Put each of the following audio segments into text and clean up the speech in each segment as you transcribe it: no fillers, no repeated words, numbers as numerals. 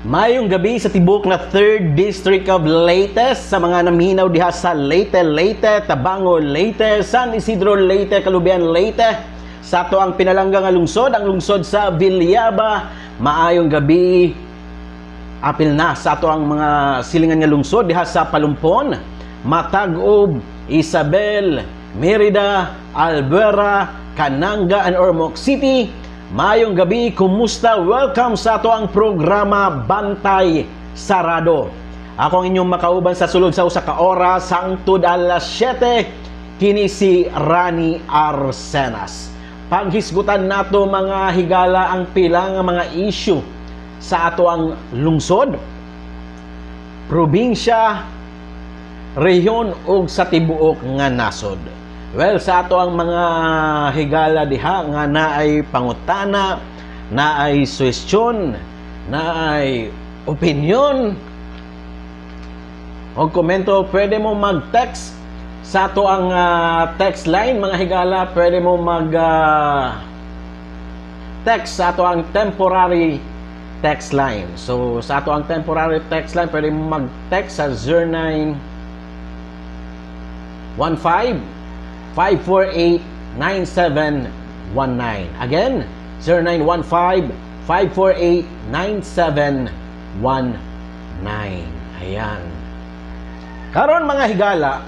Mayong gabi sa tibok na 3rd District of Leyte sa mga naminaw diha sa Leyte, Tabango, Leyte, San Isidro, Leyte, Calubian, Leyte. Sa ato ang pinalanggang lungsod, ang lungsod sa Villaba. Maayong gabi. Apil na sa ato ang mga silingan nga lungsod diha sa Palumpon, Matagob, Isabel, Merida, Albuera, Cananga, and Ormoc City. Mayong gabi, kumusta? Welcome sa ato ang programa Bantay Sarado. Ako ang inyong makauban sa sulod sa usa ka oras hangtod alas 7, kini si Rani Arsenas. Paghisgutan nato mga higala ang pila nga mga issue sa ato ang lungsod, probinsya, rehiyon ug sa tibuok nga nasod. Well, sa ato ang mga higala diha nga naay pangutana, naay suwestyon, naay opinion o komento, pwede mo mag-text sa ato ang text line, mga higala. Pwede mo mag-text sa ato ang temporary text line. So, sa ato ang temporary text line, pwede mo mag-text sa 0915 548-9719. Again, 0915-548-9719. Ayan. Karon mga higala,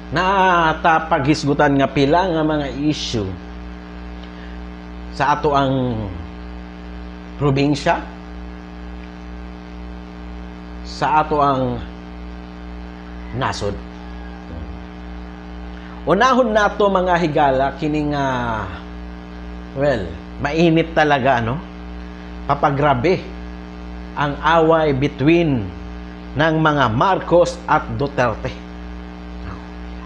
natapaghisgutan nga pila nga mga issue sa ato ang probinsya, sa ato ang nasod. Unahon nato mga higala kining mainit talaga, no? Papagrabe ang away between ng mga Marcos at Duterte.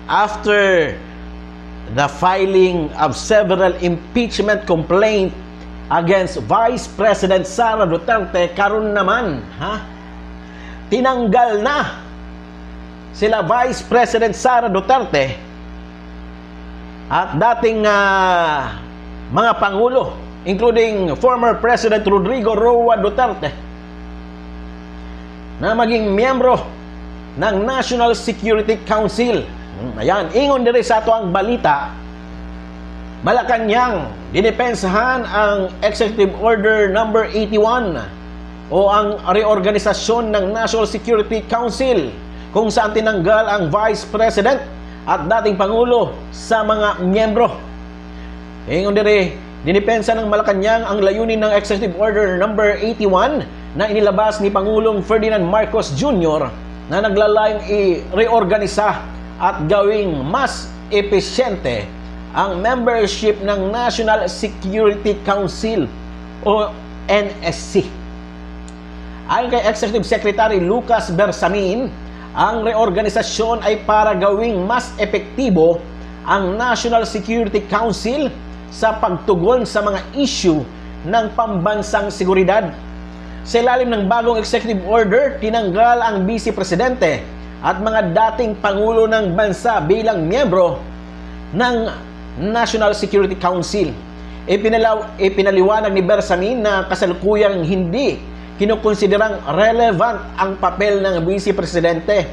After the filing of several impeachment complaints against Vice President Sara Duterte, karon naman, tinanggal na sila Vice President Sara Duterte at dating mga Pangulo, including former President Rodrigo Roa Duterte, na maging miyembro ng National Security Council. Ayan, ingon diri sa ato ang balita, Malacanang dinepensahan ang Executive Order number 81 o ang reorganisasyon ng National Security Council kung saan tinanggal ang Vice President at dating Pangulo sa mga miyembro. Ingon diri, dinipensa ng Malacanang ang layunin ng Executive Order number 81 na inilabas ni Pangulong Ferdinand Marcos Jr. na naglalayong i-reorganisa at gawing mas epesyente ang membership ng National Security Council o NSC. Ayon kay Executive Secretary Lucas Bersamin, ang reorganisasyon ay para gawing mas epektibo ang National Security Council sa pagtugon sa mga issue ng pambansang seguridad. Sa ilalim ng bagong executive order, tinanggal ang Vice Presidente at mga dating Pangulo ng bansa bilang miyembro ng National Security Council. Ipinaliwanag ni Bersamin na kasalukuyang hindi kinukonsiderang relevant ang papel ng Vice Presidente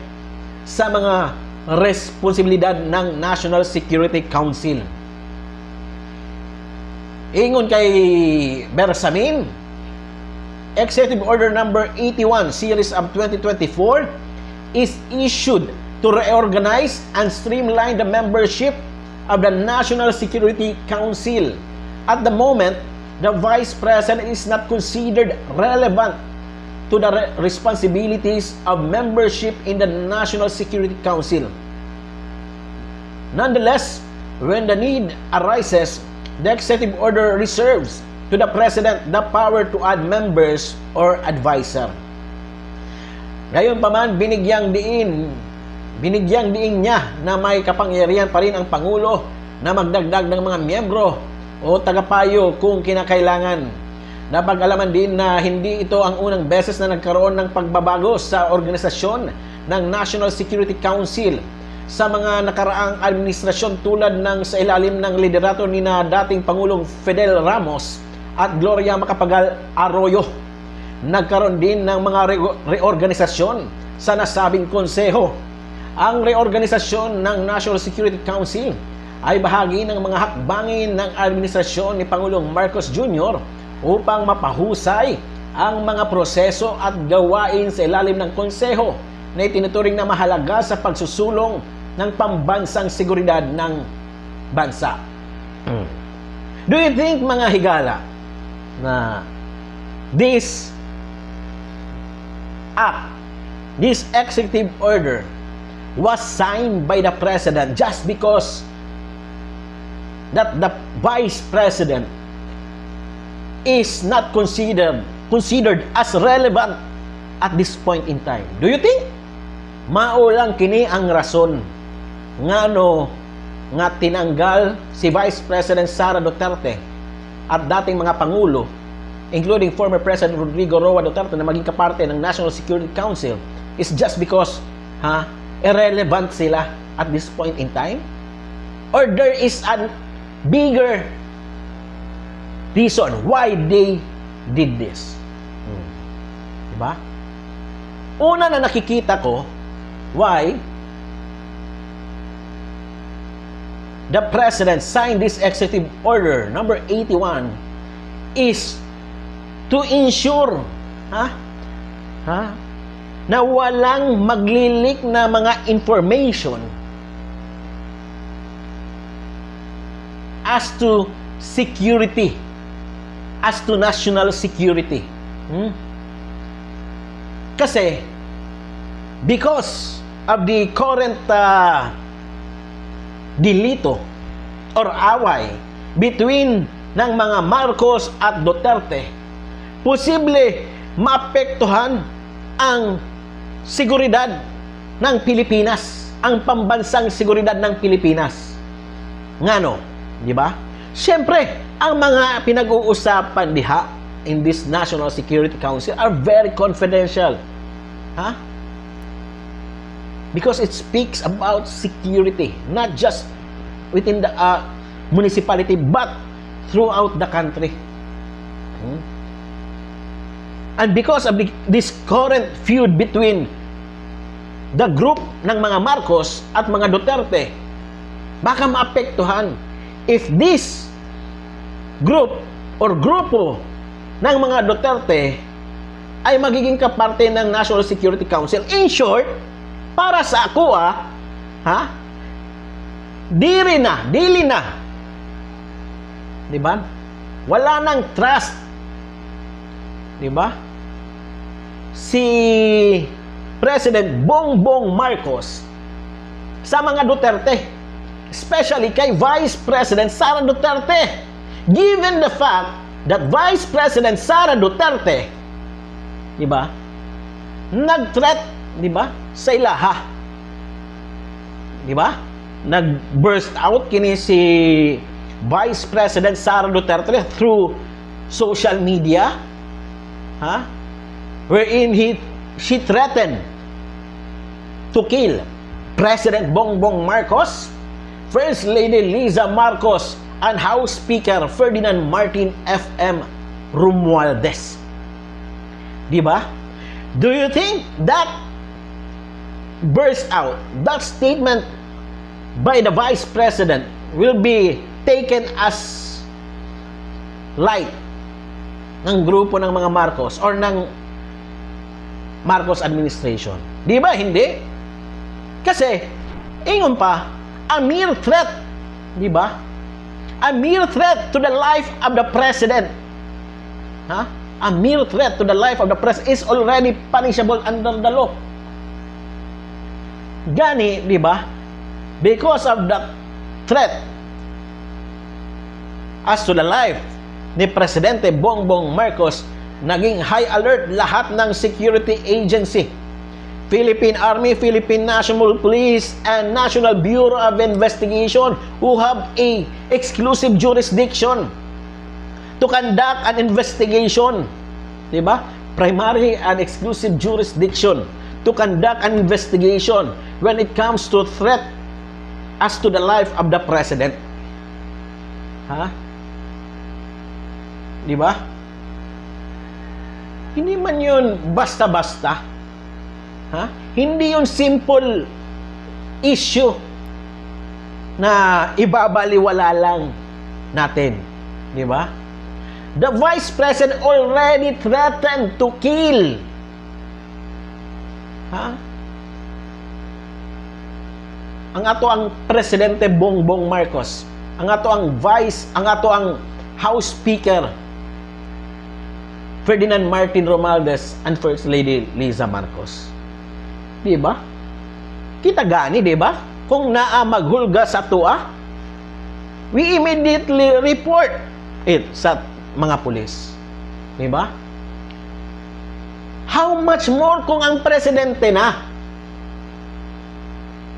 sa mga responsibilidad ng National Security Council. Ingon kay Bersamin, Executive Order number 81 Series of 2024 is issued to reorganize and streamline the membership of the National Security Council. At the moment, the Vice President is not considered relevant to the responsibilities of membership in the National Security Council. Nonetheless, when the need arises, the executive order reserves to the President the power to add members or advisor. Gayon pa man, binigyang diin niya na may kapangyarihan pa rin ang Pangulo na magdagdag ng mga miyembro o tagapayo kung kinakailangan. Napag-alaman din na hindi ito ang unang beses na nagkaroon ng pagbabago sa organisasyon ng National Security Council sa mga nakaraang administrasyon tulad ng sa ilalim ng liderato ni na dating Pangulong Fidel Ramos at Gloria Macapagal Arroyo. Nagkaroon din ng mga reorganisasyon sa nasabing konseho. Ang reorganisasyon ng National Security Council ay bahagi ng mga hakbangin ng administrasyon ni Pangulong Marcos Jr. upang mapahusay ang mga proseso at gawain sa ilalim ng konseho na itinuturing na mahalaga sa pagsusulong ng pambansang seguridad ng bansa. Do you think, mga higala, na this act, this executive order was signed by the President just because that the Vice President is not considered as relevant at this point in time? Do you think maulang kini ang rason ngano nga tinanggal si Vice President Sara Duterte at dating mga pangulo, including former President Rodrigo Roa Duterte na maging kaparte ng National Security Council, is just because irrelevant sila at this point in time? Or there is a bigger reason why they did this? Diba? Una na nakikita ko why the President signed this executive order number 81 is to ensure na walang maglilik na mga information as to security, as to national security. Kasi because of the current dilito or away between ng mga Marcos at Duterte, posible maapektuhan ang seguridad ng Pilipinas, ang pambansang seguridad ng Pilipinas. Ngano, di ba? Siyempre, ang mga pinag-uusapan diha in this National Security Council are very confidential. Because it speaks about security, not just within the municipality, but throughout the country. And because of this current feud between the group ng mga Marcos at mga Duterte, baka maapektuhan if this group or grupo ng mga Duterte ay magiging kaparte ng National Security Council. In short, para sa ako, dili na. Diba? Wala nang trust. Diba? Si President Bongbong Marcos sa mga Duterte, especially kay Vice President Sara Duterte, given the fact that Vice President Sara Duterte, diba, nag-threat, diba, sa ilaha, diba, nag-burst out kini si Vice President Sara Duterte through social media, wherein she threatened to kill President Bongbong Marcos, First Lady Liza Marcos, and House Speaker Ferdinand Martin F.M. Romualdez. Diba? Do you think that burst out, that statement by the Vice President will be taken as light ng grupo ng mga Marcos or ng Marcos administration? Di ba? Hindi. Kasi, ingon pa, a mere threat, di ba? A mere threat to the life of the President. A mere threat to the life of the President is already punishable under the law. Gani, di ba? Because of the threat as to the life ni Presidente Bongbong Marcos, naging high alert lahat ng security agency, Philippine Army, Philippine National Police, and National Bureau of Investigation, who have a exclusive jurisdiction to conduct an investigation. Diba? Primary and exclusive jurisdiction to conduct an investigation when it comes to threat as to the life of the president. Ha? Di ba? Hindi man yun basta-basta. Ha? Hindi yun simple issue na ibabaliwala lang natin. Di ba? The Vice President already threatened to kill. Ha? Ang ato ang Presidente Bongbong Marcos, ang ato ang House Speaker Ferdinand Martin Romualdez and First Lady Liza Marcos. Di ba? Kita gani, di ba? Kung naa maghulga sa tua, we immediately report it sa mga pulis. Di ba? How much more kung ang presidente na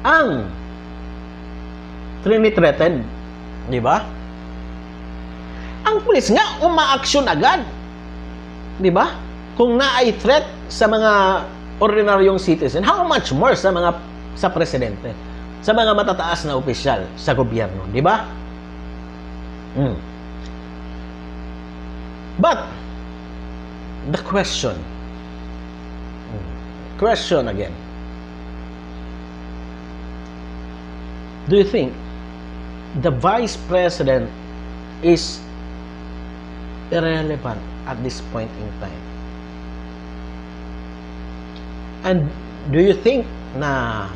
ang trinitreaten, di ba? Ang pulis nga umaaksyon agad, di ba? Kung naay threat sa mga ordinaryong citizen, how much more sa presidente, sa mga matataas na opisyal sa gobyerno, di ba? But the question again, do you think the Vice President is irrelevant at this point in time? And do you think na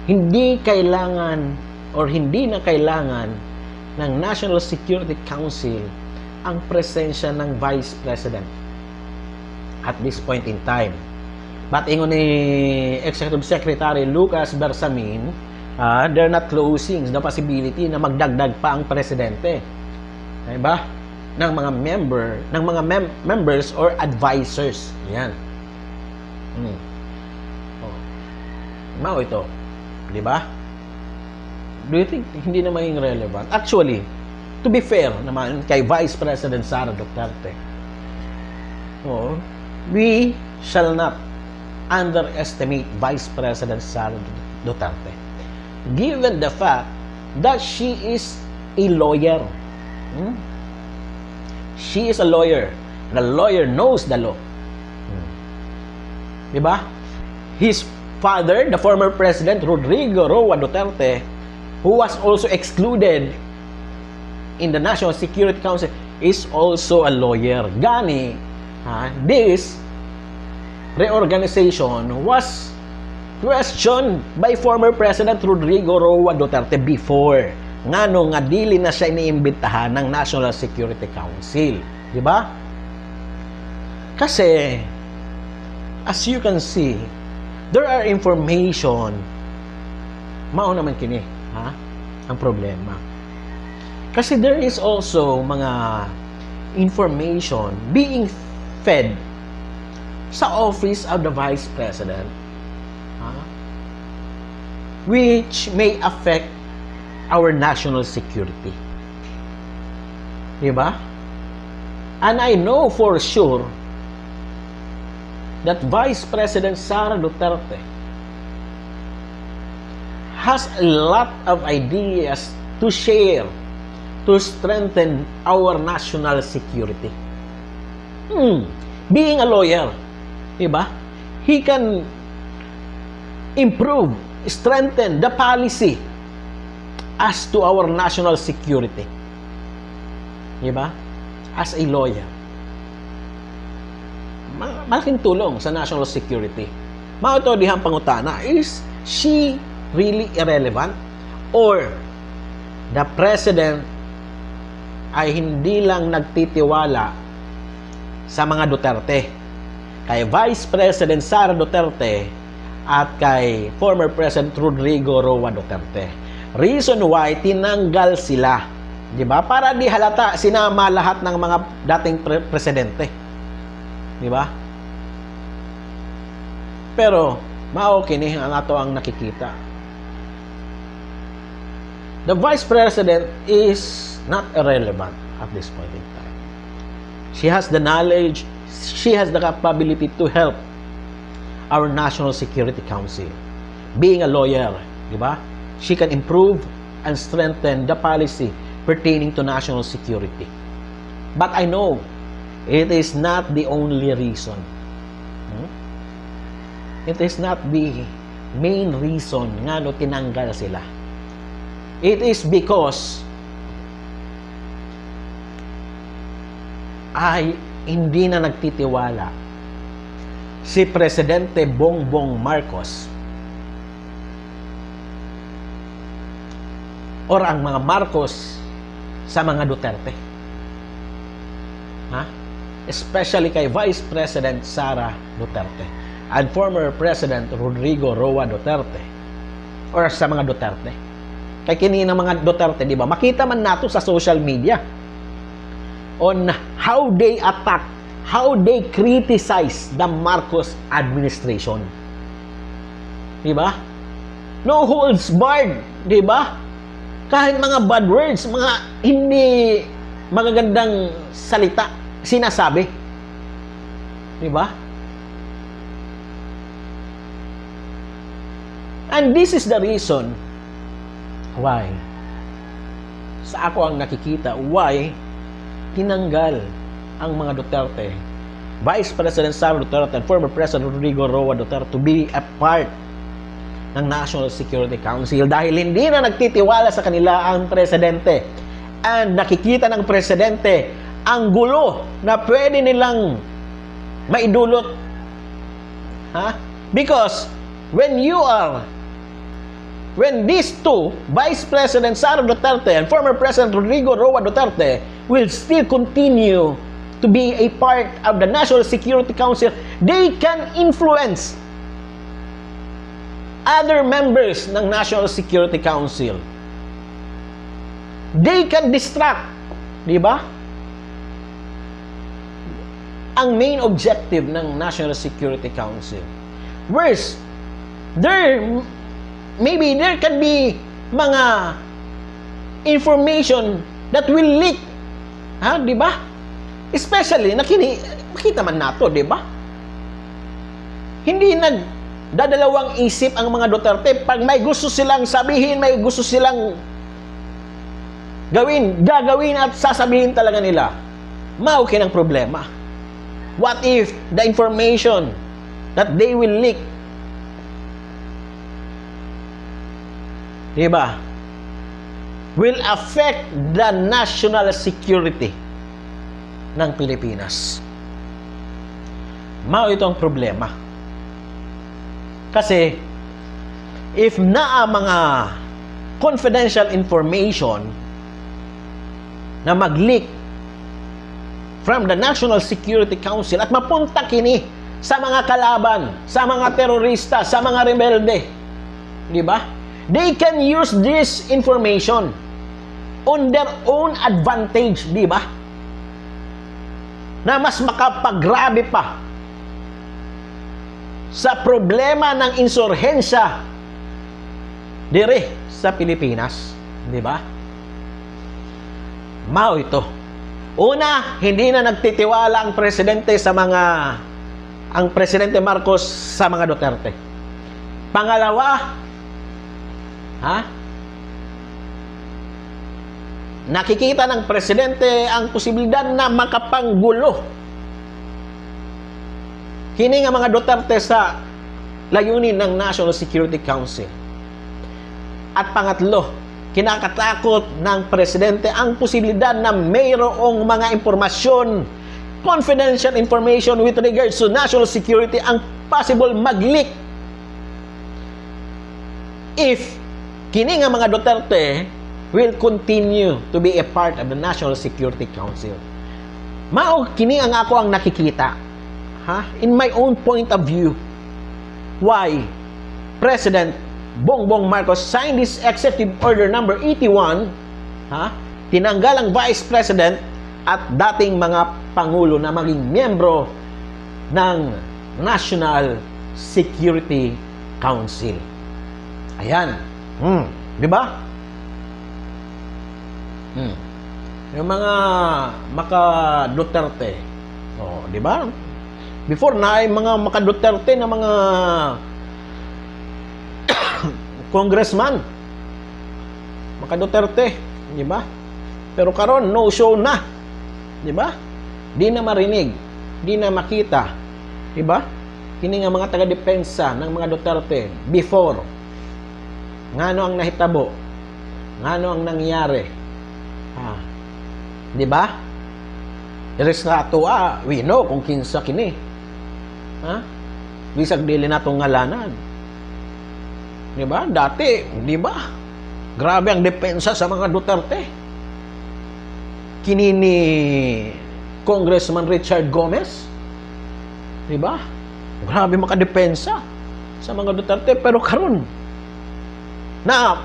hindi kailangan or hindi na kailangan ng National Security Council ang presensya ng Vice President at this point in time? But ingon ni Executive Secretary Lucas Bersamin, they're not closing the possibility na magdagdag pa ang presidente, diba? Ng mga members or advisors. Yan. Mao ito, di ba? Do you think hindi na maging relevant? Actually, to be fair naman kay Vice President Sara Duterte, we shall not underestimate Vice President Sara Duterte, given the fact that she is a lawyer. She is a lawyer. The lawyer knows the law. Diba? His father, the former President Rodrigo Roa Duterte, who was also excluded in the National Security Council, is also a lawyer. Gani, this reorganization was questioned by former President Rodrigo Roa Duterte before. Ngano nga dili na siya iniimbitahan ng National Security Council. Di ba? Kasi, as you can see, there are information. Mao naman kini, ang problema. Kasi there is also mga information being fed sa office of the Vice President, which may affect our national security. Diba? And I know for sure that Vice President Sara Duterte has a lot of ideas to share to strengthen our national security. Being a lawyer, diba? He can improve, strengthen the policy as to our national security. Diba? As a lawyer. Malaking tulong sa national security. Mao to dihang pangutana, is she really irrelevant? Or the President ay hindi lang nagtitiwala sa mga Duterte, kay Vice President Sara Duterte at kay former President Rodrigo Roa Duterte? Reason why tinanggal sila, di ba? Para di halata sinama lahat ng mga dating presidente, di ba? Pero mao kini ang ato ang nakikita. The Vice President is not irrelevant at this point in time. She has the knowledge, she has the capability to help our National Security Council. Being a lawyer, di ba? she can improve and strengthen the policy pertaining to national security. But I know it is not the only reason. It is not the main reason nga no tinanggal sila. It is because ay hindi na nagtitiwala si Presidente Bongbong Marcos or ang mga Marcos sa mga Duterte. Especially kay Vice President Sara Duterte and former President Rodrigo Roa Duterte or sa mga Duterte. Kay kini ng mga Duterte, di ba? Makita man nato sa social media on how they attack, how they criticize the Marcos administration. Di ba? No holds barred, di ba? Kahit mga bad words, mga hindi magagandang salita, sinasabi. Di ba? And this is the reason why, sa ako ang nakikita, why tinanggal ang mga Duterte, Vice President Sara Duterte and former President Rodrigo Roa Duterte to be a part ng National Security Council dahil hindi na nagtitiwala sa kanila ang Presidente. And nakikita ng Presidente ang gulo na pwede nilang maidulot. Because when these two, Vice President Sara Duterte and former President Rodrigo Roa Duterte will still continue to be a part of the National Security Council, they can influence other members ng National Security Council. They can distract, di ba? Ang main objective ng National Security Council. Worse, maybe there can be mga information that will leak. Di ba? Especially, nakita man nato, di ba? Hindi nagdadalawang isip ang mga Duterte. Pag may gusto silang sabihin, may gusto silang gagawin at sasabihin talaga nila. Maukin ang problema. What if the information that they will leak, diba, will affect the national security ng Pilipinas? Mao ito ang problema. Kasi if na mga confidential information na mag-leak from the National Security Council at mapunta kini sa mga kalaban, sa mga terorista, sa mga rebelde, di ba? They can use this information on their own advantage, di ba? Na mas makapagrabe pa sa problema ng insurhensya dire sa Pilipinas, di ba? Mao ito. Una, hindi na nagtitiwala ang presidente ang Presidente Marcos sa mga Duterte. Pangalawa, nakikita ng presidente ang posibilidad na makapanggulo kini nga mga Duterte sa layunin ng National Security Council. At pangatlo, kinakatakot ng presidente ang posibilidad na mayroong mga impormasyon, confidential information with regards to national security ang possible mag-leak if kini nga mga Duterte will continue to be a part of the National Security Council. Mao kini ang ako ang nakikita, in my own point of view, why President Bongbong Marcos signed this Executive Order number 81, tinanggal ang Vice President at dating mga Pangulo na maging miyembro ng National Security Council. Ayan. Di ba? Yung mga maka-Duterte. Di ba? Before na ay mga maka-Duterte na mga congressman maka Duterte, di ba? Pero karon no show na, di ba? Di na marinig, di na makita, di ba? Kini nga mga taga-depensa ng mga Duterte before, ngano ang nahitabo, ngano ang nangyari, di ba? Restrato we know kung kinsa kini, bisag dili natong ngalanan, di ba? Dati, di ba? Grabe ang depensa sa mga Duterte. Kini ni Congressman Richard Gomez, di ba? Grabe makadepensa sa mga Duterte, pero karon na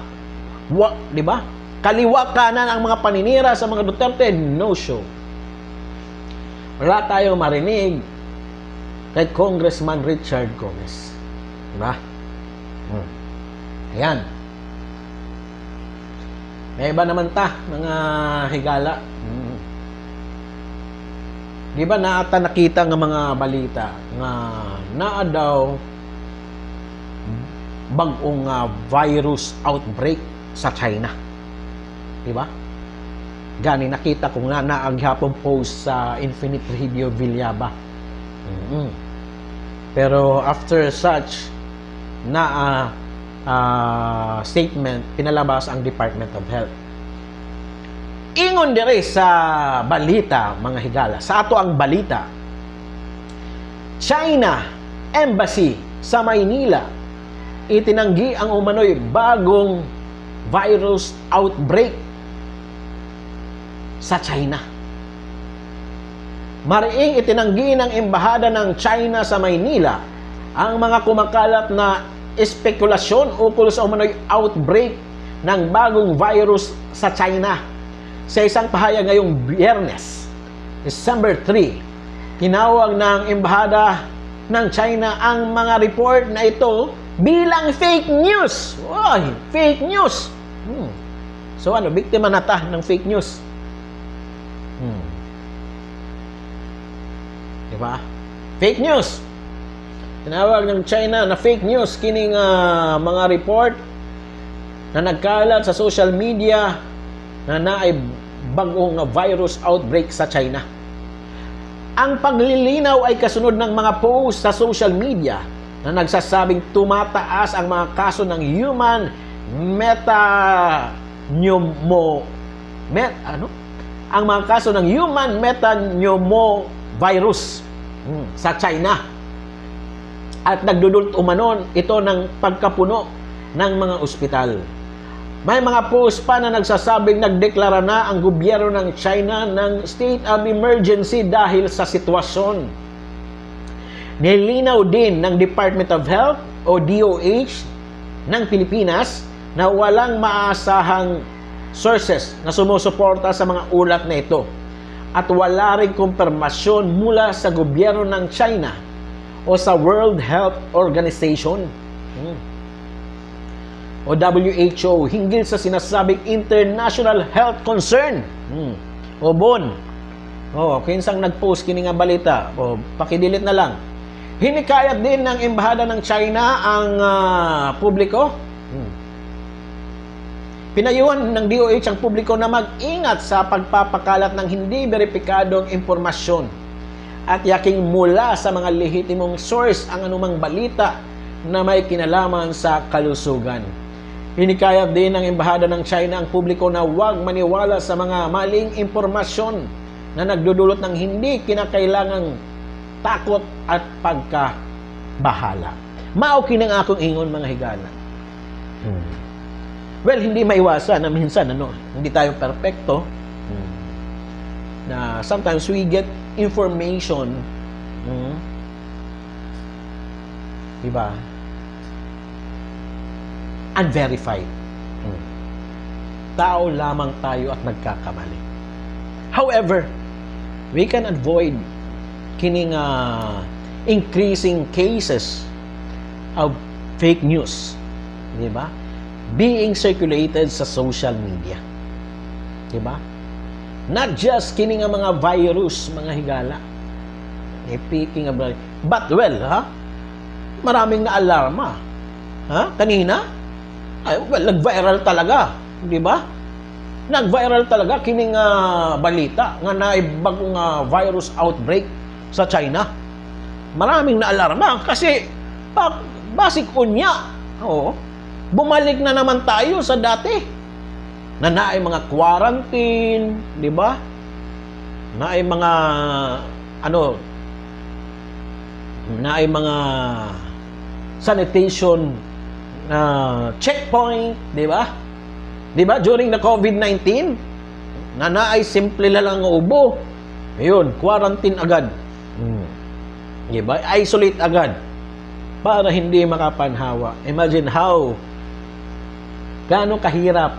di ba? Kaliwa kanan ang mga paninira sa mga Duterte, no show. Wala tayong marinig kay Congressman Richard Gomez. Di ba? Ayan. May iba naman mga higala. Di ba nakita ng mga balita nga naa daw bag-ong virus outbreak sa China. Di ba? Gani nakita ko nga naaghapon post sa Infinite Radio Villaba. Pero after such na statement pinalabas ang Department of Health. Ingon dire sa balita, mga higala. Sa ato ang balita, China Embassy sa Maynila itinanggi ang umano'y bagong virus outbreak sa China. Mariing itinanggi ng Embahada ng China sa Maynila ang mga kumakalat na espekulasyon ukol sa umano'y outbreak ng bagong virus sa China. Sa isang pahayag ngayong Biyernes, December 3, tinawag ng Embahada ng China ang mga report na ito bilang fake news. Oy, fake news! So biktima na ta ng fake news. Diba? Fake news! Tinawag ng China na fake news kining mga report na nagkalat sa social media na naay bagong virus outbreak sa China. Ang paglilinaw ay kasunod ng mga post sa social media na nagsasabing tumataas ang mga kaso ng human ang mga kaso ng human metapneumovirus sa China. At nagdudulot umanon ito ng pagkapuno ng mga ospital. May mga post pa na nagsasabing nagdeklara na ang gobyerno ng China ng state of emergency dahil sa sitwasyon. Nilinaw din ng Department of Health o DOH ng Pilipinas na walang maasahang sources na sumusuporta sa mga ulat na ito at wala ring kumpirmasyon mula sa gobyerno ng China o sa World Health Organization o WHO hinggil sa sinasabing international health concern. O bon. Kinsang nag-post kini nga balita. Pakidelete na lang. Hinikayat din ng Embahada ng China ang publiko. Pinayuhan ng DOH ang publiko na mag-ingat sa pagpapakalat ng hindi beripikadong impormasyon at yaking mula sa mga lehitimong source ang anumang balita na may kinalaman sa kalusugan. Hinikayat din ng Embahada ng China ang publiko na huwag maniwala sa mga maling impormasyon na nagdudulot ng hindi kinakailangang takot at pagkabahala. Mao kinang akong ingon, mga higala. Well, hindi maiwasan na minsan hindi tayo perfecto. Na sometimes we get information, diba? Unverified. Tao lamang tayo at nagkakamali. However, we can avoid kining increasing cases of fake news, di ba? Being circulated sa social media. Di ba? Not just kining mga virus, mga higala. Speaking of that, but well, maraming na alarma. Kanina? Nag-viral talaga di ba? Nag-viral talaga kining balita nga naibagong virus outbreak sa China. Maraming naalarma kasi basic unya. Oo. Bumalik na naman tayo sa dati. Na naay mga quarantine, di ba? Naay mga naay mga sanitation checkpoint, di ba? Di ba? During the COVID-19, na naay simple lang ang ubo. Ayun, quarantine agad. Di ba? Isolate agad para hindi makapanhawa. Imagine how gaano kahirap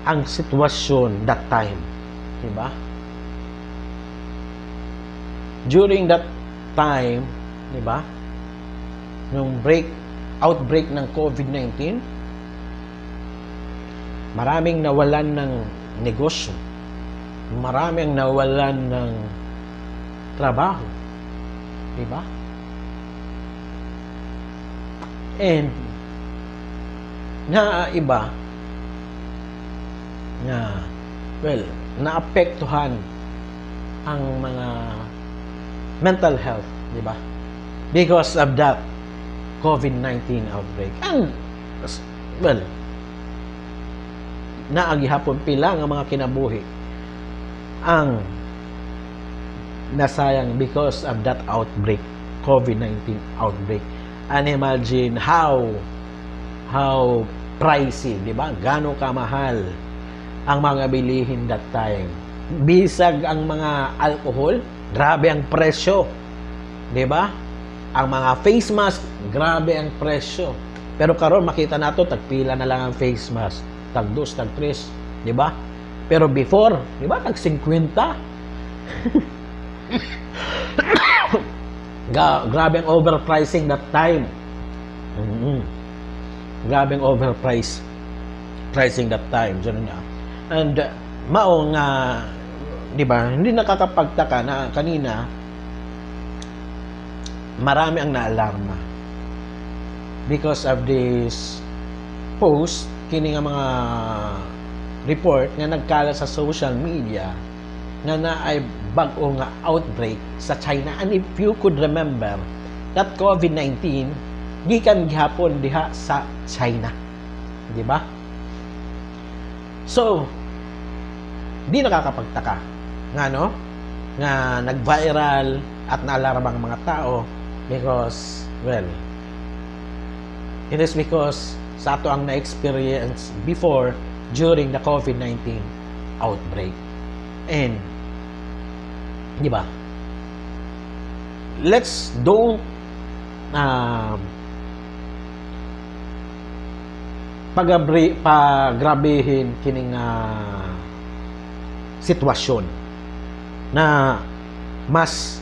ang sitwasyon that time. Di ba? During that time, di ba? Nung outbreak ng COVID-19, maraming nawalan ng negosyo. Maraming nawalan ng trabaho. Diba? And iba na naapektuhan ang mga mental health, diba? Because of that COVID-19 outbreak. And naagihapon pila nga mga kinabuhi ang nasayang because of that outbreak, COVID-19 outbreak. And imagine how pricey, di ba? Gano kamahal ang mga bilihin that time. Bisag ang mga alcohol, grabe ang presyo. Di ba? Ang mga face mask, grabe ang presyo. Pero karon makita nato tagpila na lang ang face mask. Tag 2, tag 3, di ba? Pero before, di ba, tag 50. Grabe ang overpricing that time. Grabe ang pricing that time. And mao nga, di ba, hindi nakakapagtaka na kanina marami ang naalarma because of this post kini nga mga report nga nagkalat sa social media nga naay bag-o nga outbreak sa China. And if you could remember that COVID-19 gikan gihapon diha sa China, di ba? So di nakakapagtaka nga nga nag-viral at naalarmang mga tao because it is because sa ato ang na-experience before during the COVID-19 outbreak. And di ba? Let's don't pagrabihin kining sitwasyon na mas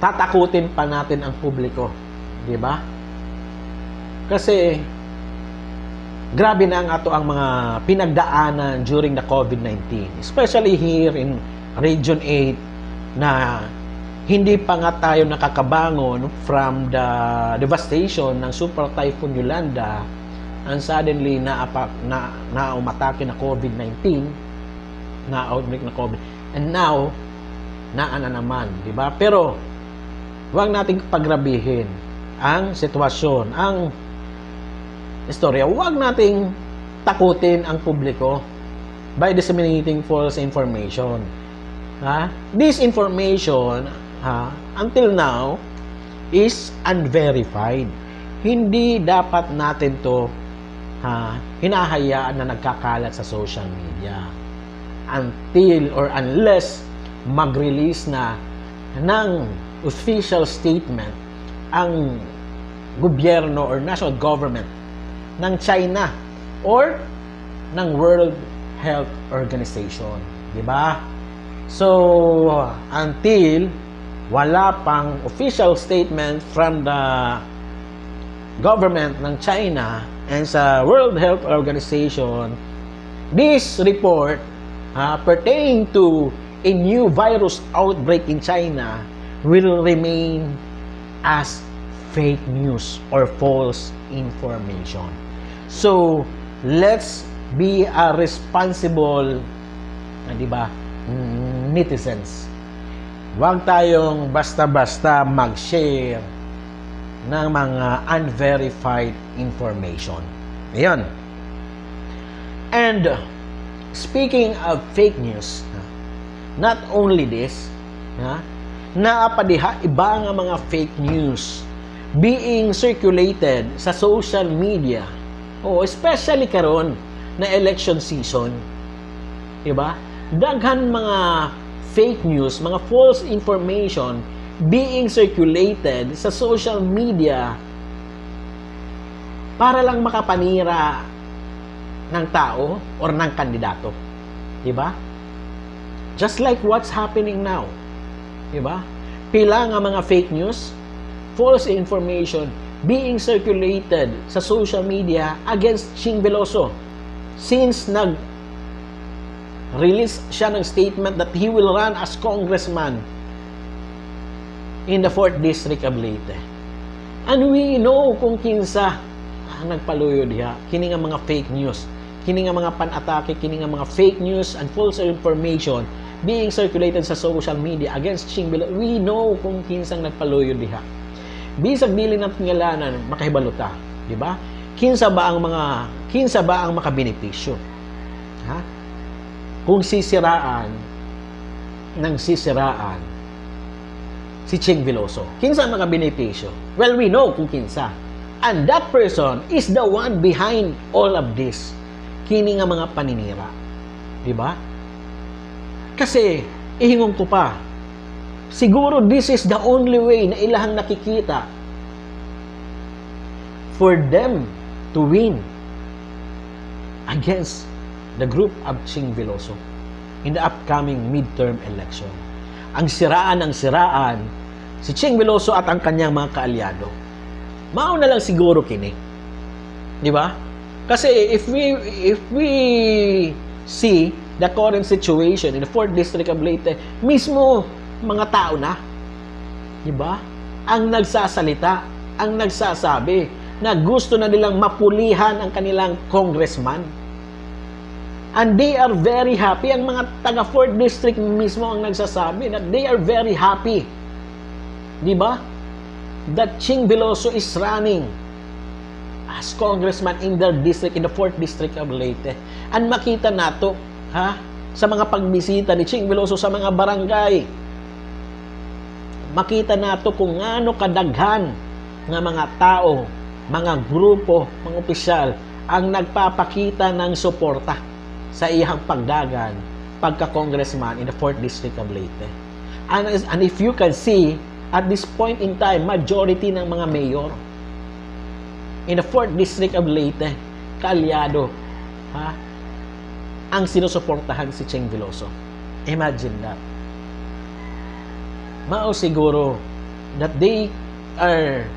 tatakutin pa natin ang publiko, di ba? Kasi grabe na ang ato ang mga pinagdaanan during the COVID-19, especially here in Region 8 na hindi pa nga tayo nakakabangon from the devastation ng Super Typhoon Yolanda, and suddenly umatake na COVID-19, na outbreak na COVID, and now naana naman, di ba? Pero huwag nating pagrabihin ang sitwasyon, ang istorya. Huwag nating takutin ang publiko by disseminating false information. This information, until now, is unverified. Hindi dapat natin to hinahayaan na nagkakalat sa social media until or unless mag-release na ng official statement ang gobyerno or national government ng China or ng World Health Organization, di ba? So until wala pang official statement from the government ng China and sa World Health Organization, this report pertaining to a new virus outbreak in China will remain as fake news or false information. So let's be a responsible, di ba, netizens. Huwag tayong basta-basta mag-share ng mga unverified information. Ayan. And speaking of fake news, not only this, naapadiha iba nga mga fake news being circulated sa social media. Especially karon na election season. Diba? Daghan mga fake news, mga false information being circulated sa social media para lang makapanira ng tao or ng kandidato. Diba? Just like what's happening now. Diba? Pila nga mga fake news, false information being circulated sa social media against Ching Veloso since release siya ng statement that he will run as congressman in the 4th District of Leyte. And we know kung kinsa ang nagpaluyo diha. Kini nga mga fake news, kini nga mga pan-atake, kini nga mga fake news and false information being circulated sa social media against Ching Veloso. We know kung kinsang nagpaluyo diha. Bisag dili natin ngalanan, makahibaluta, di ba? Kinsa ba ang makabenepisyo? Kung sisiraan si Ching Veloso, kinsa ang makabenepisyo? Well, we know kung kinsa. And that person is the one behind all of this. Kini nga mga paninira. Di ba? Kasi, ihingon ko pa, siguro this is the only way na ilahang nakikita for them to win against the group of Ching Veloso in the upcoming midterm election. Ang siraan si Ching Veloso at ang kanyang mga kaalyado. Mao na lang siguro kini. Di ba? Kasi if we see the current situation in the 4th District of Leyte, mismo mga tao na, di ba? Ang nagsasalita, ang nagsasabi na gusto na nilang mapulihan ang kanilang congressman. And they are very happy. Ang mga taga 4th District mismo ang nagsasabi that they are very happy. Di ba? That Ching Veloso is running as congressman in their district, in the 4th District of Leyte. And makita nato, sa mga pagbisita ni Ching Veloso sa mga barangay, makita nato kung ano kadaghan nga mga tao, mga grupo, mga opisyal ang nagpapakita ng suporta sa iyang pagdagan pagka-congressman in the 4th District of Leyte. And if you can see, at this point in time, majority ng mga mayor in the 4th District of Leyte, kaalyado, ang sinusuportahan si Ching Veloso. Imagine that. Mao siguro that they are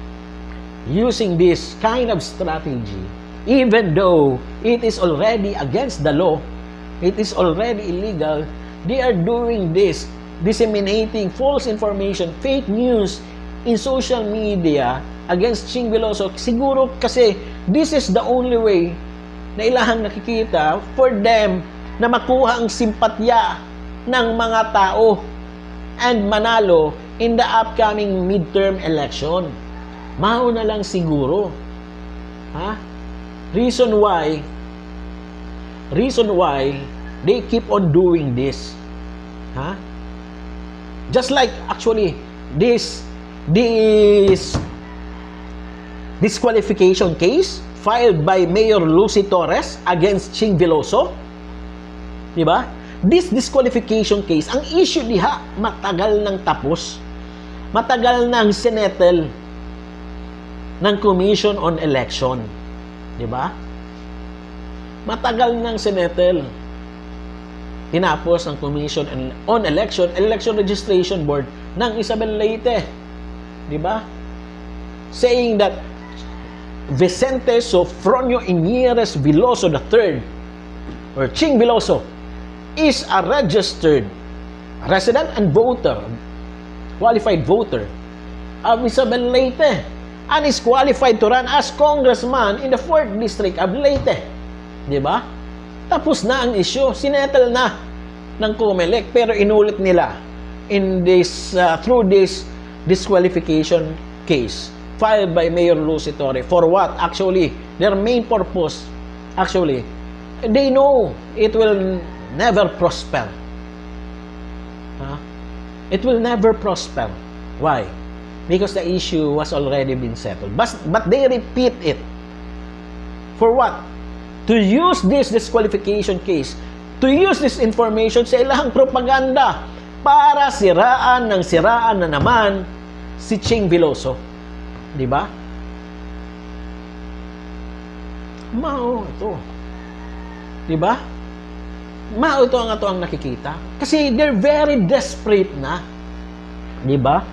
using this kind of strategy even though it is already against the law, it is already illegal. They are doing this, disseminating false information, fake news in social media against Ching Veloso. Siguro kasi this is the only way na ilahang nakikita for them na makuha ang simpatya ng mga tao and manalo in the upcoming midterm election. Mao na lang siguro. Reason why they keep on doing this. Just like actually this disqualification case filed by Mayor Lucy Torres against Ching Veloso. Diba? This disqualification case, ang issue diha, matagal nang tapos. Matagal nang sinettle ng Commission on Election. Diba? Matagal nang sinettle. Tinapos ng Commission on Election Registration Board ng Isabel Leyte. Diba? Saying that Vicente Sofronio Inyeres Veloso III or Ching Veloso is a registered resident and voter, qualified voter of Isabel Leyte and is qualified to run as congressman in the 4th District of Leyte. Diba? Tapos na ang issue, sinettle na ng COMELEC, pero inulit nila in this through this disqualification case filed by Mayor Lucy Torre. For what? Actually, their main purpose, actually, they know it will never prosper. It will never prosper. Why? Because the issue was already been settled. But they repeat it. For what? To use this disqualification case, to use this information sa ilang propaganda para siraan na naman si Ching Veloso. Di ba? Mao ito. Di ba? Mao ito ang nakikita. Kasi they're very desperate na. Di ba?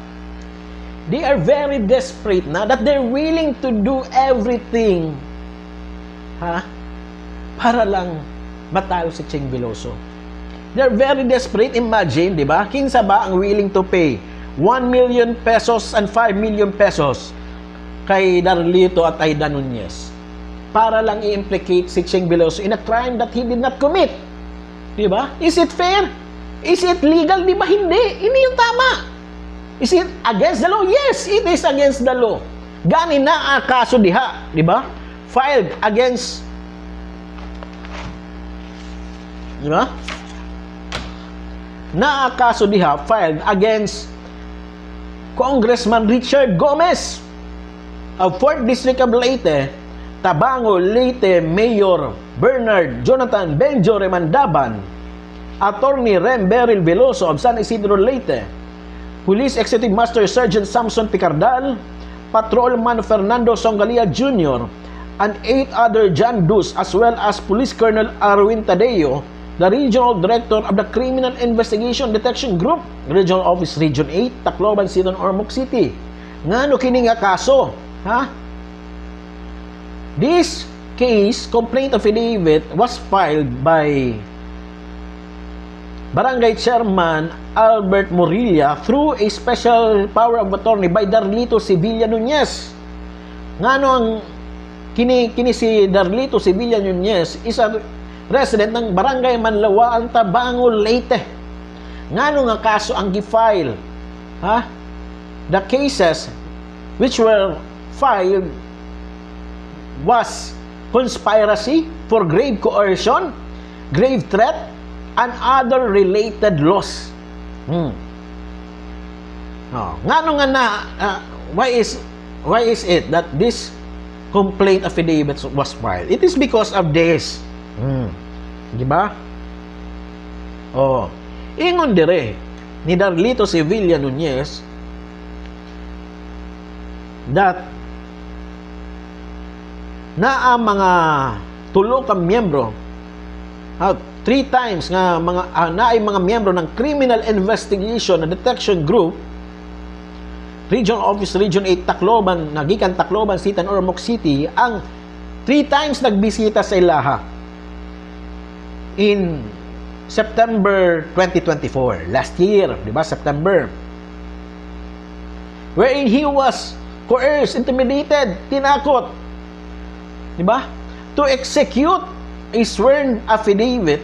They are very desperate na that they're willing to do everything para lang matalo si Ching Veloso. They're very desperate. Imagine, di ba? Kinsa ba ang willing to pay 1 million pesos and 5 million pesos kay Darlito at Aida Nunez para lang i-implicate si Ching Veloso in a crime that he did not commit? Di ba? Is it fair? Is it legal? Di ba? Hindi. Hindi yung tama. Is it against the law? Yes, it is against the law. Gani na ang kaso diha, di ba? Filed against, di ba? Na ang kaso diha filed against Congressman Richard Gomez of 4th District of Leyte, Tabango, Leyte, Mayor Bernard Jonathan Benjo Remandaban, Attorney Rem Beryl Veloso of San Isidro, Leyte, Police Executive Master Sergeant Samson Picardal, Patrolman Fernando Songalia Jr., and 8 other John Does, as well as Police Colonel Arwin Tadeo, the Regional Director of the Criminal Investigation Detection Group, Regional Office Region 8, Tacloban City, Ormoc City. Ngano kini nga kaso? This case, complaint affidavit, was filed by Barangay Chairman Albert Morilla through a special power of attorney by Darlito Sevilla Nunez. Ngano ang kini si Darlito Sevilla Nunez is a resident ng Barangay Manlawaan, Tabango, Leyte. Ngano nga kaso ang gi-file? The cases which were filed was conspiracy for grave coercion, grave threat, and other related laws. Ngano nga na why is it that this complaint affidavit was filed? It is because of this. Di ba? Ingon dire ni Darlito Sevilla Nunez that na ang mga tulo ka miyembro 3 times nga naay mga miyembro ng Criminal Investigation and Detection Group, Regional Office Region 8 Tacloban, nagikan Tacloban City and Ormoc City, ang 3 times nagbisita sa ilaha in September 2024, last year, di ba? September, wherein he was coerced, intimidated, tinakot, di ba? To execute a sworn affidavit,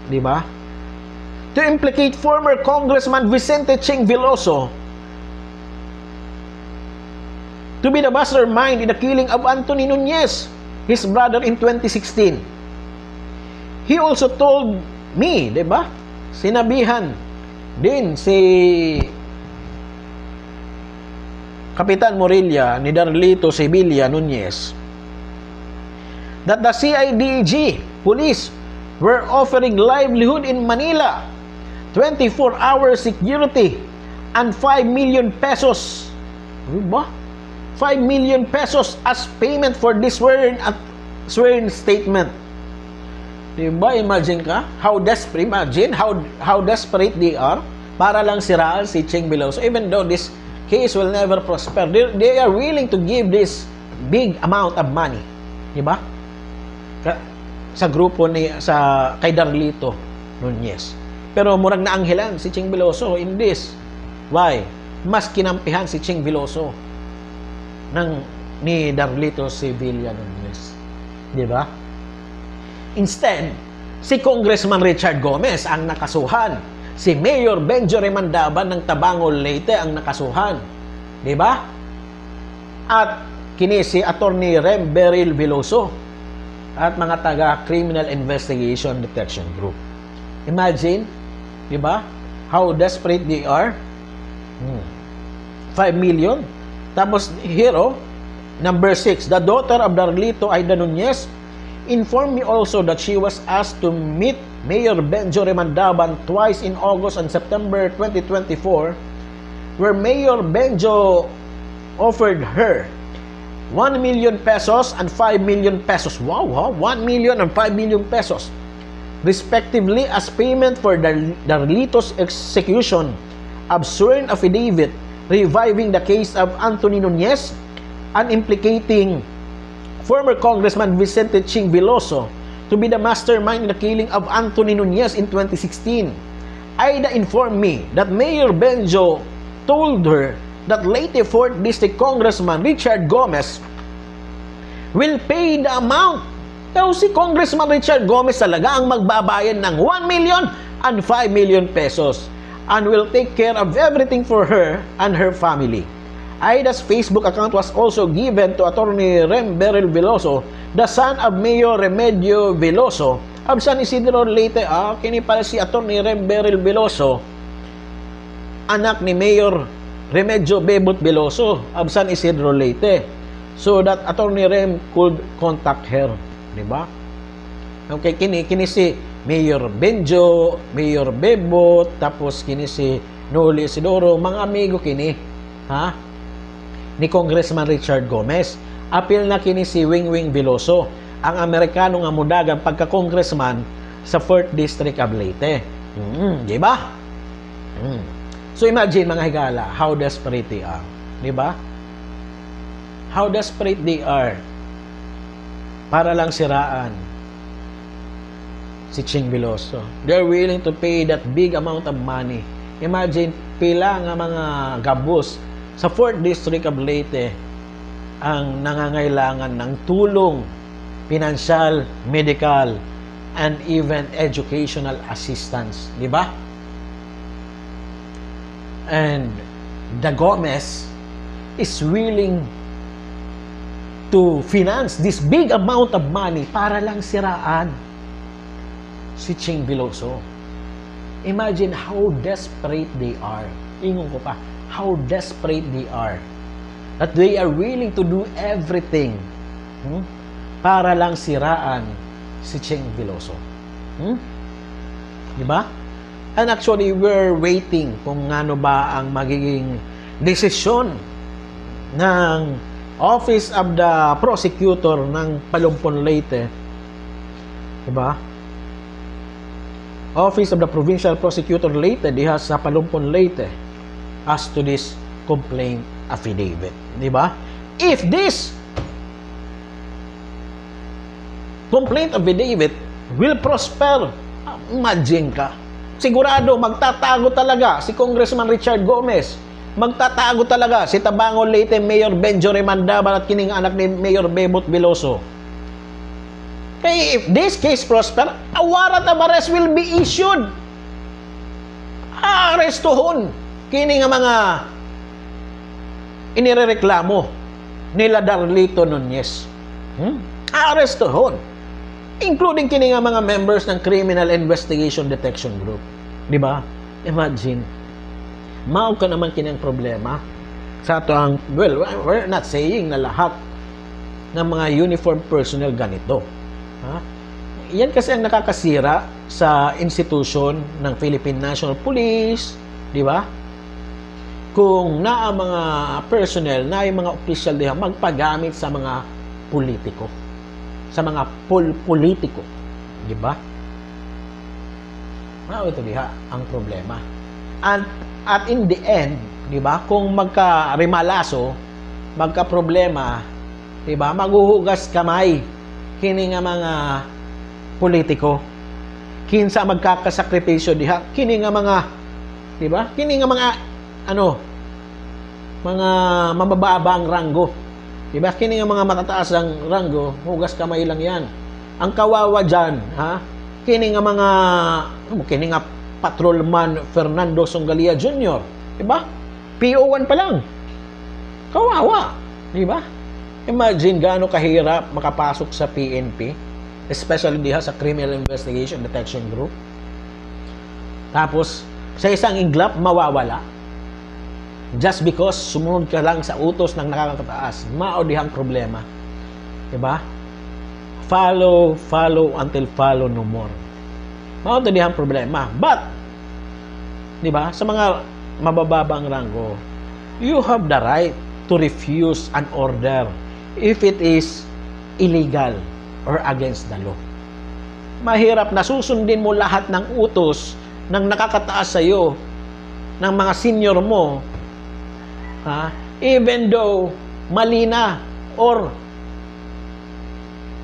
di ba? To implicate former Congressman Vicente Ching Veloso to be the mastermind in the killing of Anthony Nunez, his brother, in 2016. He also told me, di ba? Sinabihan din si Kapitan Morilla ni Darlito Sevilla Nunez that the CIDG police were offering livelihood in Manila, 24-hour security, and 5 million pesos. Diba? 5 million pesos as payment for this sworn statement. Diba? Imagine ka? How desperate, imagine how desperate they are para lang siraan si Ching Veloso. Even though this case will never prosper, they are willing to give this big amount of money. Diba? Sa grupo kay Darlito Nunez. Pero murag naanghelan si Ching Veloso in this. Why? Mas kinampihan si Ching Veloso ni Darlito Sevilla Nunez. Di ba? Instead, si Congressman Richard Gomez ang nakasuhan. Si Mayor Benjo Remandaban ng Tabangon Leyte ang nakasuhan. Di ba? At kini si Attorney Rem Beryl Veloso at mga taga Criminal Investigation Detection Group. Imagine, di ba? How desperate they are. 5 million. Tapos here, number 6, the daughter of Darlito Aida Nunez informed me also that she was asked to meet Mayor Benjo Remandaban twice in August and September 2024, where Mayor Benjo offered her 1 million pesos and 5 million pesos. Wow, 1 million and 5 million pesos, respectively, as payment for Darlito's execution of sworn affidavit reviving the case of Anthony Nunez and implicating former Congressman Vicente Ching Veloso to be the mastermind in the killing of Anthony Nunez in 2016. Aida informed me that Mayor Benjo told her that Leyte 4th District Congressman Richard Gomez will pay the amount. Daw si Congressman Richard Gomez talaga ang magbabayad ng 1 million and 5 million pesos and will take care of everything for her and her family. Aida's Facebook account was also given to Attorney Rem Beryl Veloso, the son of Mayor Remedio Veloso of San Isidro Leyte. Kini pala si Attorney Rem Beryl Veloso, anak ni Mayor Remedio Bebot Veloso of San Isidro Leyte, so that Attorney Rem could contact her, di ba? Okay, kini si Mayor Benjo, Mayor Bebot, tapos kini si Noli Isidoro, mga amigo kini, ha? Ni Congressman Richard Gomez. Apil na kini si Wingwing Veloso, ang Amerikano nga mudagang pagka-congressman sa 4th District of Leyte. Di ba? So imagine mga higala, how desperate they are. Di ba? How desperate they are para lang siraan si Ching Veloso. They're willing to pay that big amount of money. Imagine, pila nga mga gabos sa 4th District of Leyte ang nangangailangan ng tulong, financial, medical, and even educational assistance. Di ba? And the Gomez is willing to finance this big amount of money para lang siraan si Ching Veloso. Imagine how desperate they are. Ingon ko pa, how desperate they are, that they are willing to do everything para lang siraan si Ching Veloso. Diba? And actually, we're waiting kung ano ba ang magiging desisyon ng Office of the Prosecutor ng Palumpon Leyte. Diba? Office of the Provincial Prosecutor Leyte diha sa Palumpon Leyte as to this complaint affidavit. Di ba? If this complaint affidavit will prosper, imagine ka, sigurado magtatago talaga si Congressman Richard Gomez, magtatago talaga si Tabangon Leyte Mayor Benjo Remandaban at kining anak ni Mayor Bebot Veloso. Kaya if this case prosper, a warrant of arrest will be issued. Arestuhon kini nga mga inirereklamo nila Darlito Nunez. Arestuhon. Including kini nga mga members ng Criminal Investigation Detection Group. Di ba? Imagine. Mao ka naman kini ang problema sa ato ang, well, we're not saying na lahat ng mga uniform personnel ganito. Ha? Yan kasi ang nakakasira sa institution ng Philippine National Police, di ba? Kung naa mga personnel, na yung mga official diha magpagamit sa mga politiko, sa mga politiko, di ba? Ito diha ang problema. At in the end, di ba? Kung magka-rimalaso, magka-problema, di ba? Maghuhugas kamay kini nga mga politiko. Kinsa magkakasakripisyo diha, kini nga mga, di ba? Kini nga mga mga mabababa ang ranggo. Diba? Kini nga mga matataas ang ranggo, hugas kamay lang yan. Ang kawawa dyan, ha? Kini nga patrolman Fernando Songalia Jr., diba? PO1 pa lang. Kawawa, diba? Imagine gaano kahirap makapasok sa PNP, especially diha sa Criminal Investigation Detection Group. Tapos, sa isang iglap, mawawala. Just because sumunod ka lang sa utos ng nakakataas, maudihang problema. Diba? Follow until follow no more. Maudihang problema. But, diba, sa mga mabababang ranggo, you have the right to refuse an order if it is illegal or against the law. Mahirap na susundin mo lahat ng utos ng nakakataas sa iyo, ng mga senior mo, ha? Even though mali na or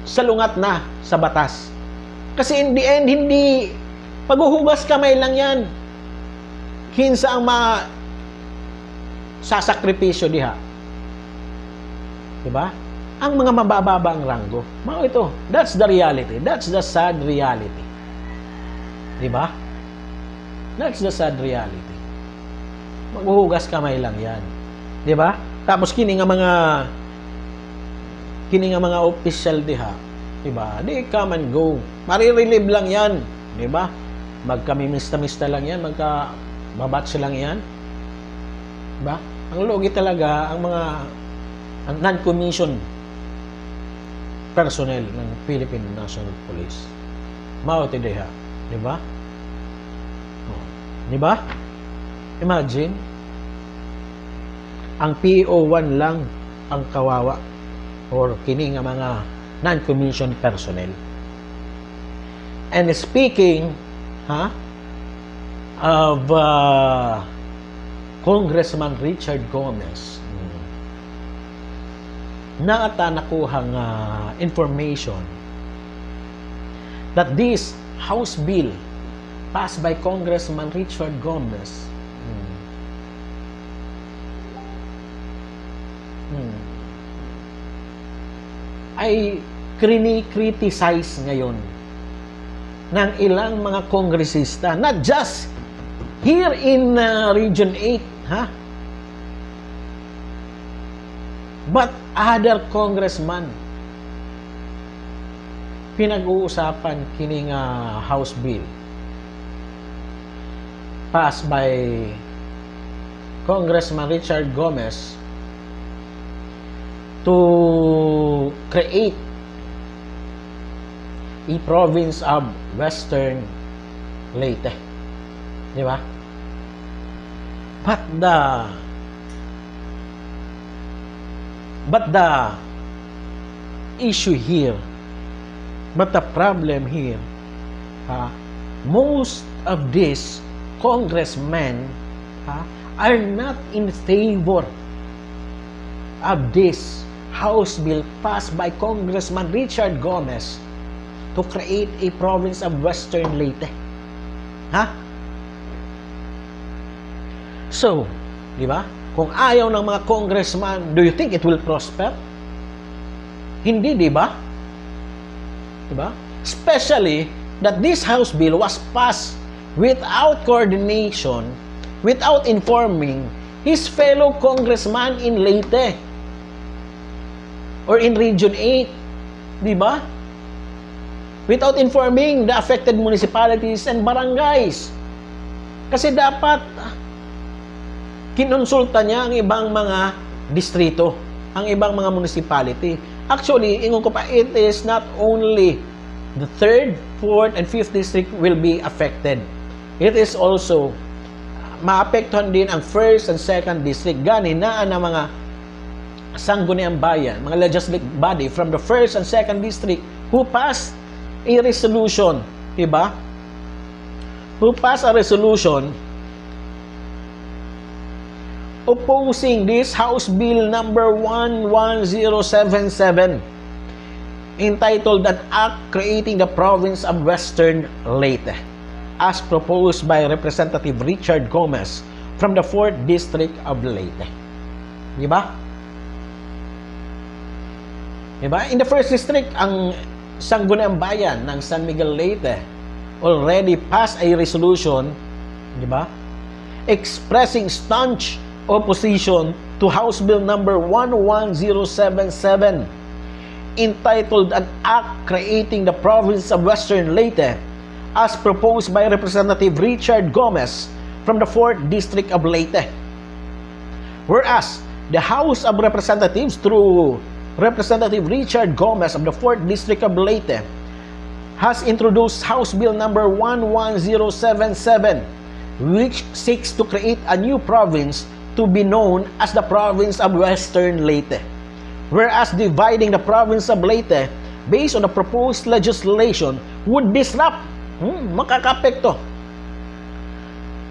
salungat na sa batas. Kasi in the end, hindi paghuhugas kamay lang yan. Kinsa ang sasakripisyo diha. Diba? Ang mga mabababa ang ranggo. Mao ito. That's the reality. That's the sad reality. Diba? That's the sad reality. Maghuhugas kamay lang yan. Diba? Tapos kini nga mga official diha. Diba? Di come and go. Marirelieve lang yan. Diba? Magkamimista-mista lang yan. Magka-babatch lang yan. Diba? Ang logi talaga, ang mga non-commissioned personnel ng Philippine National Police. Mauti diha. Diba? Diba? Imagine, ang PO1 lang ang kawawa or kini nga mga non-commissioned personnel. And speaking of Congressman Richard Gomez, nakuhang information that this House bill passed by Congressman Richard Gomez ay criticize ngayon ng ilang mga kongresista, not just here in Region 8, but other congressman. Pinag-uusapan kining House bill passed by Congressman Richard Gomez to create a province of Western Leyte. Di ba? But the issue here, but the problem here, most of these congressmen are not in favor of this House bill passed by Congressman Richard Gomez to create a province of Western Leyte. So, di ba? Kung ayaw ng mga congressman, do you think it will prosper? Hindi, di ba? Di ba? Especially that this House bill was passed without coordination, without informing his fellow congressman in Leyte or in Region 8. Di ba? Without informing the affected municipalities and barangays. Kasi dapat kinonsulta niya ang ibang mga distrito, ang ibang mga municipality. Actually, ingon ko pa, it is not only the 3rd, 4th, and 5th district will be affected. It is also maapektuhan din ang 1st and 2nd district. Gani na ang mga sangguniang bayan, mga legislative body from the 1st and 2nd district who passed a resolution, diba? Who passed a resolution opposing this House Bill number 11077 entitled an Act Creating the Province of Western Leyte as proposed by Representative Richard Gomez from the 4th District of Leyte. Diba? Diba? In the 1st District, ang Sangguniang Bayan ng San Miguel Leyte already passed a resolution, di ba, expressing staunch opposition to House Bill number 11077 entitled An Act Creating the Province of Western Leyte as proposed by Representative Richard Gomez from the 4th District of Leyte. Whereas the House of Representatives through Representative Richard Gomez of the 4th District of Leyte has introduced House Bill number 11077, which seeks to create a new province to be known as the Province of Western Leyte. Whereas dividing the Province of Leyte based on the proposed legislation would disrupt, makakapekto,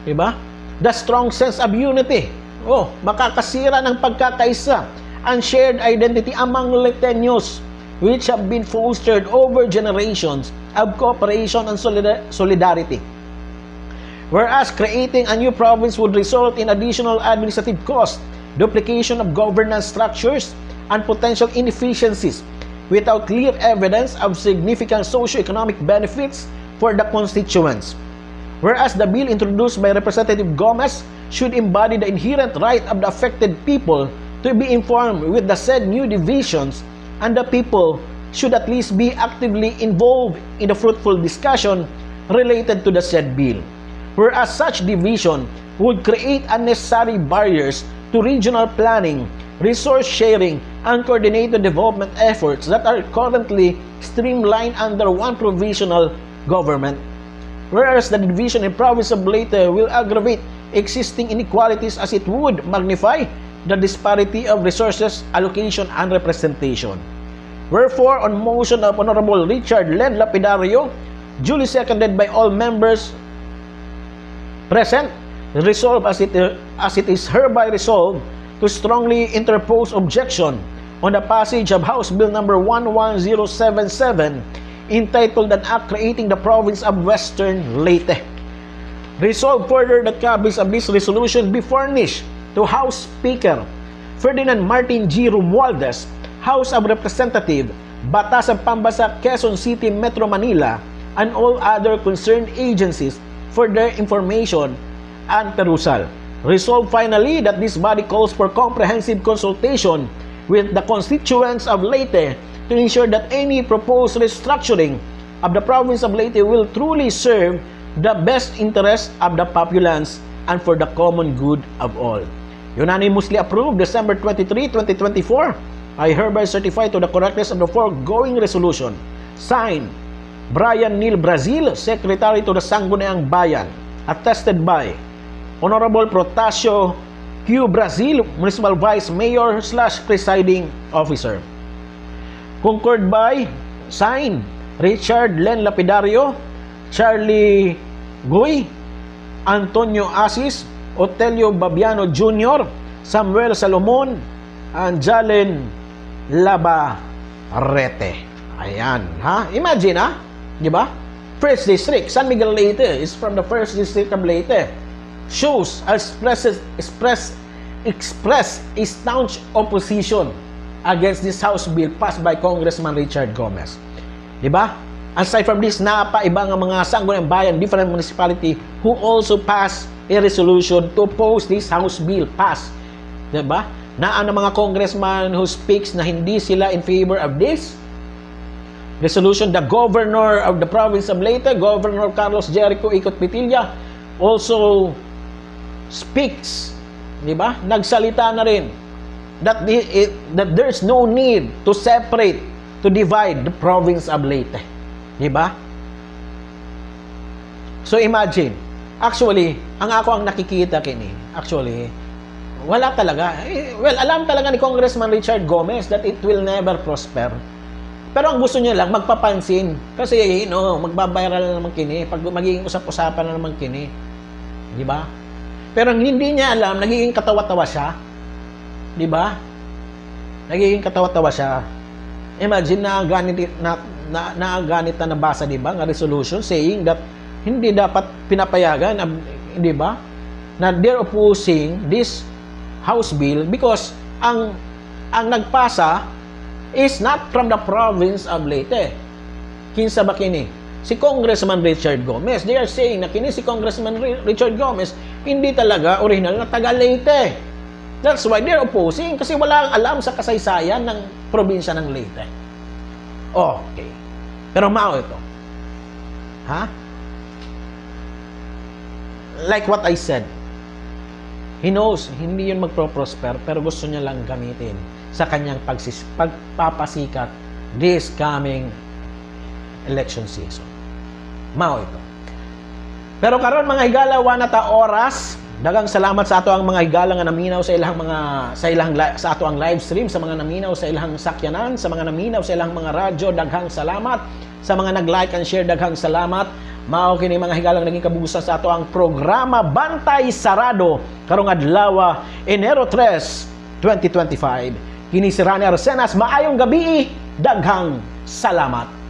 diba, the strong sense of unity. Makakasira ng pagkakaisa and shared identity among Leyteños, which have been fostered over generations of cooperation and solidarity. Whereas creating a new province would result in additional administrative cost, duplication of governance structures, and potential inefficiencies without clear evidence of significant socio-economic benefits for the constituents. Whereas the bill introduced by Representative Gomez should embody the inherent right of the affected people to be informed with the said new divisions, and the people should at least be actively involved in the fruitful discussion related to the said bill. Whereas such division would create unnecessary barriers to regional planning, resource sharing, and coordinated development efforts that are currently streamlined under one provisional government. Whereas the division in province of Leyte will aggravate existing inequalities as it would magnify the disparity of resources, allocation, and representation. Wherefore, on motion of Honorable Richard Len Lapidario, duly seconded by all members present, resolved as it is hereby resolved to strongly interpose objection on the passage of House Bill number 11077 entitled An Act Creating the Province of Western Leyte. Resolved further that copies of this resolution be furnished to House Speaker Ferdinand Martin G. Romualdez, House of Representatives, Batasan Pambasa, Quezon City, Metro Manila, and all other concerned agencies for their information and perusal. Resolved finally that this body calls for comprehensive consultation with the constituents of Leyte to ensure that any proposed restructuring of the province of Leyte will truly serve the best interest of the populace and for the common good of all. Unanimously approved December 23, 2024. I hereby certify to the correctness of the foregoing resolution. Signed, Brian Neil Brazil, Secretary to the Sangguniang Bayan. Attested by Honorable Protasio Q. Brazil, Municipal Vice Mayor / Presiding Officer. Concurred by, signed, Richard Len Lapidario, Charlie Guy, Antonio Asis, Otelio Babiano Jr., Samuel Salomon, and Jalen Labarrete. Ayan, ha? Imagine, ha? Di ba? First District, San Miguel Leyte is from the First District of Leyte. Shows express a staunch opposition against this House bill passed by Congressman Richard Gomez. Di ba? Aside from this, napaiba ng mga sangguniang bayan, different municipality who also passed a resolution to oppose this House bill passed. Di ba? Na ang mga congressman who speaks na hindi sila in favor of this resolution. The governor of the province of Leyte, Governor Carlos Jericho Ikot Pitilla, also speaks, di ba? Nagsalita na rin that there's no need to separate, to divide the province of Leyte. Di ba? So imagine, actually, ang nakikita kini, actually, wala talaga. Well, alam talaga ni Congressman Richard Gomez that it will never prosper. Pero ang gusto niya lang, magpapansin. Kasi, magbabiral na naman kini. Pag magiging usap-usapan na naman kini. Di ba? Pero hindi niya alam, nagiging katawa-tawa siya. Di ba? Nagiging katawa-tawa siya. Imagine na ganit na nabasa, di ba? Nga resolution saying that hindi dapat pinapayagan, di ba? Na they're opposing this House bill because ang nagpasa is not from the province of Leyte. kinsa ba kini? Si Congressman Richard Gomez. They are saying na kini si Congressman Richard Gomez hindi talaga original na taga Leyte. That's why they're opposing kasi wala alam sa kasaysayan ng probinsya ng Leyte. Okay. Pero mao ito. Ha? Like what I said, he knows hindi yun magpro-prosper pero gusto niya lang gamitin sa kanyang pagpapasikat this coming election season. Mao ito. Pero karon mga higala wa na ta oras. Daghang salamat sa ato ang mga higala nga naminaw sa ilang sa ato ang live stream, sa mga naminaw sa ilang sakyanan, sa mga naminaw sa ilang mga radyo, daghang salamat. Sa mga nag-like and share, daghang salamat. Mao kini mga higalang naging kabugusan sa ato ang programa Bantay Sarado karong adlaw Enero 3, 2025. Kini si Rani Arsenas, maayong gabi. Daghang salamat.